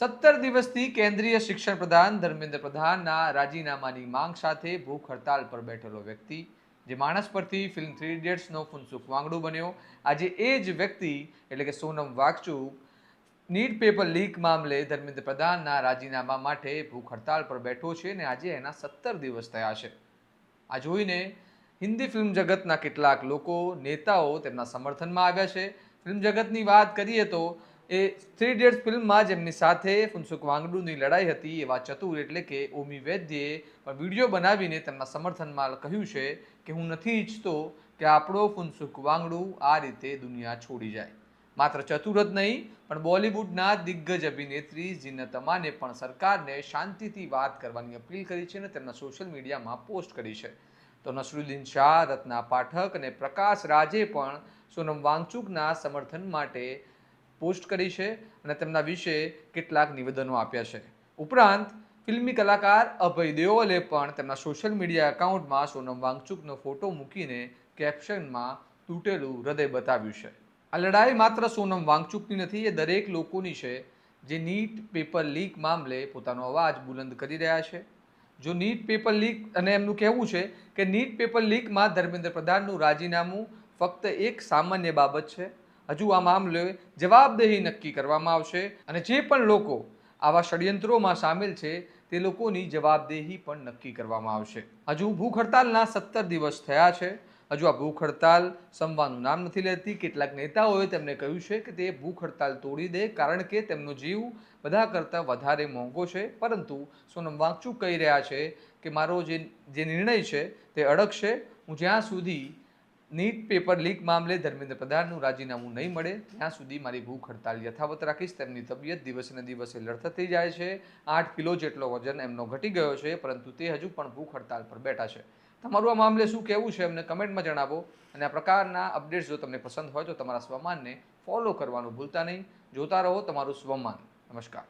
17 દિવસથી કેન્દ્રીય શિક્ષણ પ્રધાન ધર્મેન્દ્ર પ્રધાનના રાજીનામાની માંગ સાથે ભૂખ હડતાલ પર બેઠેલો વ્યક્તિ, જે માણસ પરથી ફિલ્મ થ્રી ઇડિયટ્સનો ફુનસુક વાંગડુ બન્યો, આજે એ જ વ્યક્તિ એટલે કે Sonam Wangchuk NEET paper leak મામલે ધર્મેન્દ્ર પ્રધાનના રાજીનામા માટે ભૂખ હડતાલ પર બેઠો છે અને આજે એના 17 દિવસ થયા છે. આ જોઈને હિન્દી ફિલ્મ જગતના કેટલાક લોકો, નેતાઓ તેમના સમર્થનમાં આવ્યા છે. ફિલ્મ જગતની વાત કરીએ તો એ થ્રી ઇડિયટ્સ ફિલ્મમાં જેમની સાથે ફુનસુક વાંગડુની લડાઈ હતી એવા ચતુર એટલે કે ઓમી વૈદ્યએ પણ વિડીયો બનાવીને તેમના સમર્થનમાં કહ્યું છે કે હું નથી ઈચ્છતો કે આપણો ફુનસુક વાંગડુ આ રીતે દુનિયા છોડી જાય. માત્ર ચતુર જ નહીં પણ બોલિવૂડના દિગ્ગજ અભિનેત્રી ઝીનત અમાને પણ સરકારને શાંતિથી વાત કરવાની અપીલ કરી છે અને તેમના સોશિયલ મીડિયામાં પોસ્ટ કરી છે. તો નસરુદ્દીન શાહ, રત્ના પાઠક અને પ્રકાશ રાજે પણ સોનમ વાંગચુકના સમર્થન માટે પોસ્ટ કરી છે અને તેમના વિશે કેટલાક નિવેદનો આપ્યા છે. ઉપરાંત ફિલ્મી કલાકાર અભય દેઓલે પણ તેમના સોશિયલ મીડિયા એકાઉન્ટમાં સોનમ વાંગચુકનો ફોટો મૂકીને કેપ્શનમાં તૂટેલું હૃદય બતાવ્યું છે. આ લડાઈ માત્ર સોનમ વાંગચુકની નથી, એ દરેક લોકોની છે જે નીટ પેપર લીક મામલે પોતાનો અવાજ બુલંદ કરી રહ્યા છે. જો નીટ પેપર લીક, અને એમનું કહેવું છે કે નીટ પેપર લીકમાં ધર્મેન્દ્ર પ્રધાનનું રાજીનામું ફક્ત એક સામાન્ય બાબત છે. હજુ આ મામલે જવાબદેહી નક્કી કરવામાં આવશે અને જે પણ લોકો આવા ષડયંત્રોમાં સામેલ છે તે લોકોની જવાબદેહી પણ નક્કી કરવામાં આવશે. હજુ ભૂખ હડતાલના 17 દિવસ થયા છે. હજુ આ ભૂખ હડતાલ સંપવાનું નામ નથી લેતી. કેટલાક નેતાઓએ તેમને કહ્યું છે કે તે ભૂખ હડતાલ તોડી દે કારણ કે તેમનો જીવ બધા કરતાં વધારે મોંઘો છે. પરંતુ સોનમ વાંગચુક કહી રહ્યા છે કે મારો જે નિર્ણય છે તે અડગ છે. હું જ્યાં સુધી નીટ પેપર લીક મામલે ધર્મેન્દ્ર પ્રધાનનું રાજીનામું નહીં મળે ત્યાં સુધી મારી ભૂખ હડતાલ યથાવત રાખીશ. તેમની તબિયત દિવસે ને દિવસે લડતી જાય છે. 8 કિલો જેટલો વજન એમનો ઘટી ગયો છે, પરંતુ તે હજુ પણ ભૂખ હડતાલ પર બેઠા છે. તમારું આ મામલે શું કહેવું છે અમને કમેન્ટમાં જણાવો. અને આ પ્રકારના અપડેટ્સ જો તમને પસંદ હોય તો તમારા સ્વમાનને ફોલો કરવાનું ભૂલતા નહીં. જોતા રહો તમારું સ્વમાન. નમસ્કાર.